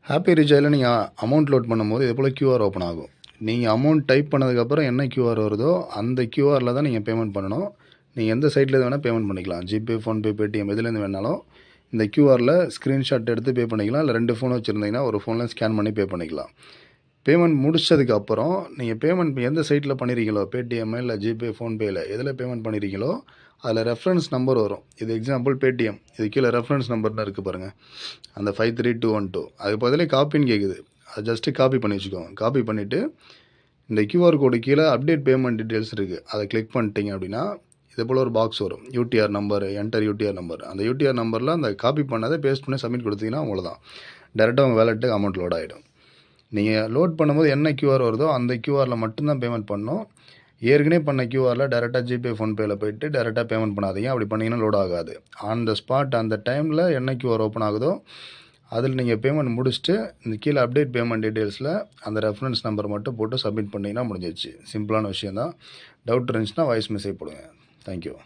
Happy ரீசார்ஜில் நீங்கள் amount load பண்ணும்போது இது போல் கியூஆர் ஓப்பன் ஆகும். நீங்கள் அமௌண்ட் டைப் பண்ணதுக்கப்புறம் என்ன கியூஆர் வருதோ அந்த கியூஆரில் தான் நீங்கள் பேமெண்ட் பண்ணணும். நீங்கள் எந்த சைட்டில் வேணால் பேமெண்ட் பண்ணிக்கலாம். ஜிபே, ஃபோன்பே, பேடிஎம் எதுலேருந்து வேணாலும் இந்த கியூஆரில் ஸ்க்ரீன்ஷாட் எடுத்து பே பண்ணிக்கலாம். இல்லை 2 ஃபோன் வச்சுருந்தீங்கன்னா ஒரு ஃபோனில் ஸ்கேன் பண்ணி பே பண்ணிக்கலாம். பேமெண்ட் முடிச்சதுக்கப்புறம் நீங்கள் பேமெண்ட் எந்த சைட்டில் பண்ணியிருக்கீங்களோ, பேடிஎம் இல்லை ஜிபே, ஃபோன்பேயில் எதில் பேமெண்ட் பண்ணியிருக்கீங்களோ அதில் ரெஃபரன்ஸ் நம்பர் வரும். இது எக்ஸாம்பிள் பேடிஎம், இது கீழே ரெஃபரன்ஸ் நம்பர்னு இருக்குது பாருங்கள், அந்த 53212 அது பதிலே காப்பின்னு கேட்குது. அது ஜஸ்ட்டு காப்பி பண்ணி வச்சுக்கோங்க. காப்பி பண்ணிவிட்டு இந்த கியூஆர் கோடு கீழே அப்டேட் பேமெண்ட் டீட்டெயில்ஸ் இருக்குது, அதை கிளிக் பண்ணிட்டீங்க அப்படின்னா இது போல் ஒரு பாக்ஸ் வரும். UTR number, enter UTR number. அந்த யூடிஆர் நம்பரில் அந்த காப்பி பண்ணதை பேஸ்ட் பண்ணி சப்மிட் கொடுத்தீங்கன்னா அவ்வளோதான், டேரெக்டாக உங்கள் வேலெட்டுக்கு அமௌண்ட் லோட் ஆகிடும். நீங்கள் லோட் பண்ணும்போது என்ன கியூஆர் வருதோ அந்த கியூஆரில் மட்டும்தான் பேமெண்ட் பண்ணணும். ஏற்கனவே பண்ண கியூஆரில் டேரெக்டாக ஜிபே, ஃபோன்பேயில் போய்ட்டு டேரெக்டாக பேமெண்ட் பண்ணாதீங்க. அப்படி பண்ணிங்கன்னா லோட் ஆகாது. ஆன் த ஸ்பாட் அந்த டைமில் என்ன கியூஆர் ஓப்பன் ஆகுதோ அதில் நீங்கள் பேமெண்ட் முடிச்சுட்டு இந்த கீழே அப்டேட் பேமெண்ட் டீட்டெயில்ஸில் அந்த ரெஃபரன்ஸ் நம்பர் மட்டும் போட்டு சப்மிட் பண்ணிங்கன்னா முடிஞ்சிடுச்சு. சிம்பிளான விஷயம் தான். டவுட் இருந்துச்சுன்னா வாய்ஸ் மெசேஜ் போடுங்க. தேங்க்யூ.